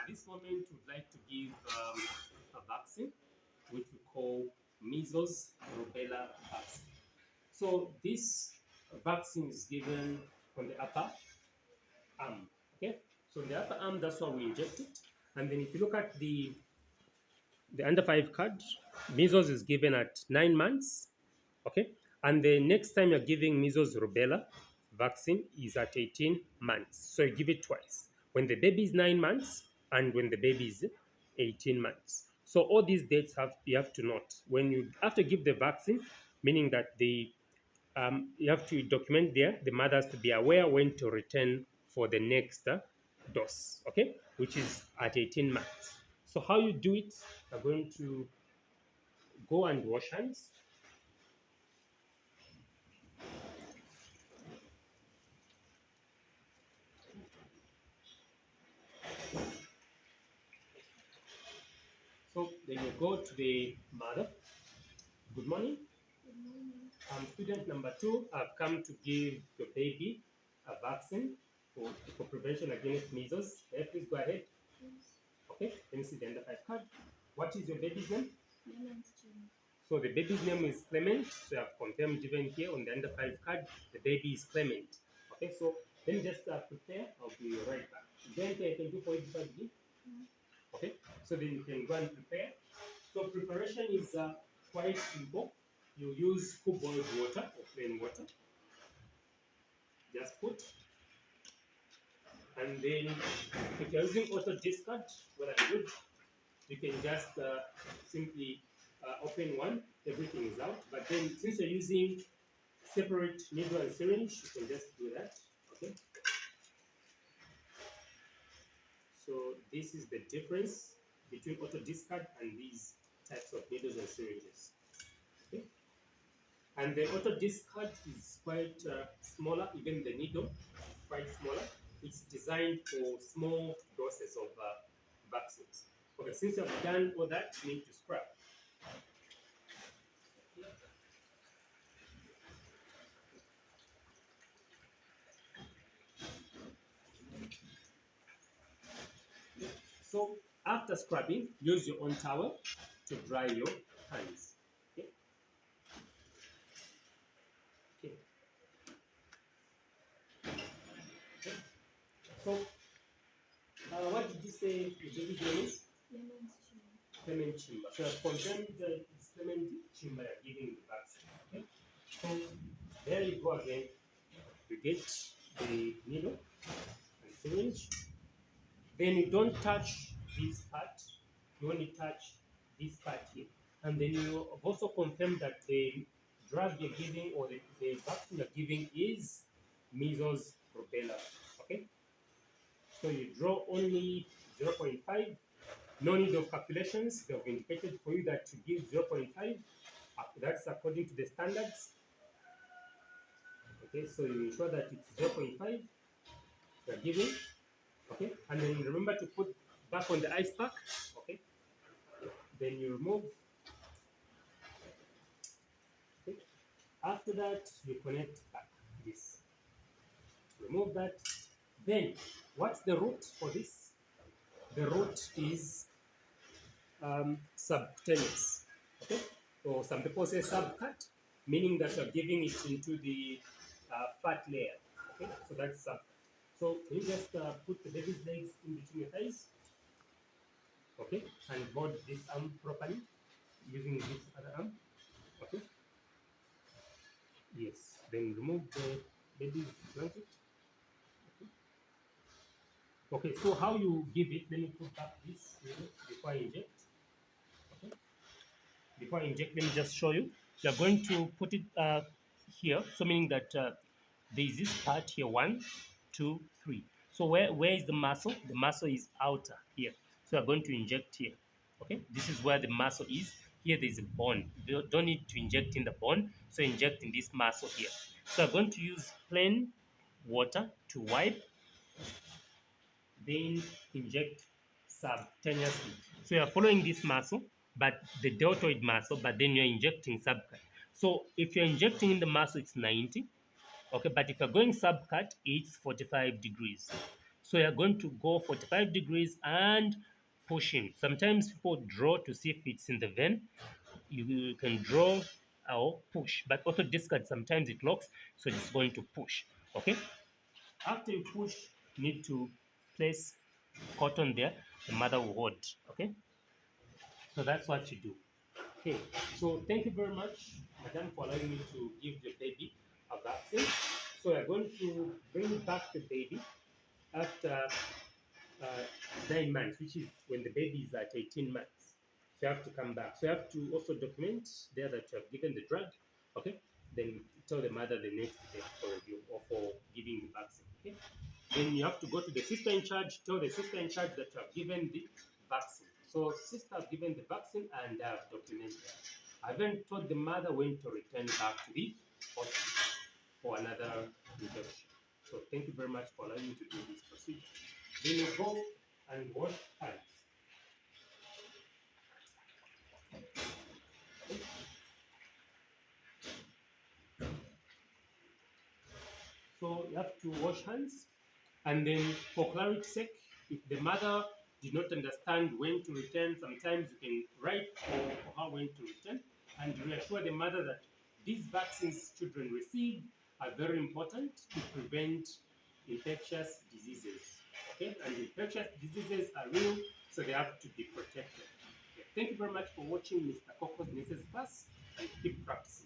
this moment, we'd like to give a vaccine, which we call measles rubella vaccine. So this vaccine is given on the upper arm. Okay, so in the upper arm, that's why we inject it. And then if you look at the under 5 card, measles is given at 9 months. Okay, and the next time you're giving measles rubella vaccine is at 18 months. So you give it twice, when the baby is 9 months and when the baby is 18 months. So all these dates you have to note when you have to give the vaccine, meaning that you have to document there. The mother has to be aware when to return for the next dose, okay, which is at 18 months. So how you do it, you're going to go and wash hands. So then you go to the mother. Good morning. Good morning. Student number 2, I've come to give your baby a vaccine for prevention against measles. Please go ahead. Yes. Okay, let me see the under 5 card. What is your baby's name? My name is Jim. So the baby's name is Clement. So I've confirmed even here on the under 5 card, the baby is Clement. Okay, so let me just prepare. I'll be right back. Is there anything I can do for you before I begin? No. Okay, so then you can go and prepare. So preparation is quite simple. You use cool boiled water or plain water. Just put. And then if you're using auto discard, well and good, you can just simply open one, everything is out. But then since you're using separate needle and syringe, you can just do that. Okay. So this is the difference between auto discard and these types of needles and syringes. Okay. And the auto discard is quite smaller, even the needle is quite smaller. It's designed for small doses of vaccines. Okay, since you have done all that, you need to scrub. So after scrubbing, use your own towel to dry your hands. Okay. Okay. Okay. So what did you say your baby's name is? Lemon Jim. Clement Chimba. So I've confirmed that it's Clement Chimba you're giving the vaccine. Okay. So there you go again. You get the needle and syringe. Then you don't touch this part. You only touch this part here. And then you also confirm that the drug you're giving or the vaccine you're giving is measles rubella. Okay? So you draw only 0.5. No need of calculations. They have indicated for you that to give 0.5. That's according to the standards. Okay, so you ensure that it's 0.5 you're giving. Okay, and then remember to put back on the ice pack. Okay, then you remove. Okay, after that you connect back this. Remove that. Then what's the route for this? The route is subcutaneous. Okay, so some people say subcut, meaning that you're giving it into the fat layer. Okay, so that's sub. So you just put the baby's legs in between your thighs. Okay, and hold this arm properly using this other arm. Okay, yes, then remove the baby's blanket. Okay, so how you give it, let me put back this before I inject. Okay, before I inject, let me just show you. You're going to put it here, so meaning that there is this part here, 1, 2, 3. So where is the muscle? The muscle is outer here. So you're going to inject here. Okay, this is where the muscle is. Here there is a bone. You don't need to inject in the bone, so inject in this muscle here. So I'm going to use plain water to wipe, then inject subcutaneously. So you're following this muscle, but the deltoid muscle, but then you're injecting subcut. So if you're injecting in the muscle, it's 90. Okay, but if you're going subcut, it's 45 degrees. So you're going to go 45 degrees and pushing. Sometimes people draw to see if it's in the vein. You can draw or push, but auto discard sometimes it locks, so it's going to push. Okay. After you push, you need to place cotton there. The mother will hold. Okay. So that's what you do. Okay, so thank you very much, Madam, for allowing me to give the baby a vaccine. So we're going to bring back the baby after 9 months, which is when the baby is at 18 months. So you have to come back. So you have to also document there that you have given the drug. Okay, then tell the mother the next day for review or for giving the vaccine. Okay, then you have to go to the sister in charge, tell the sister in charge that you have given the vaccine. So sister have given the vaccine and I have documented. I then told the mother when to return back to the hospital for another injection. So thank you very much for allowing me to do this procedure. Then you go and wash hands. So you have to wash hands. And then for clarity's sake, if the mother did not understand when to return, sometimes you can write for her when to return and reassure the mother that these vaccines children receive are very important to prevent infectious diseases. Okay, and infectious diseases are real, so they have to be protected. Okay. Thank you very much for watching Mr. Coco's Nurses class and keep practicing.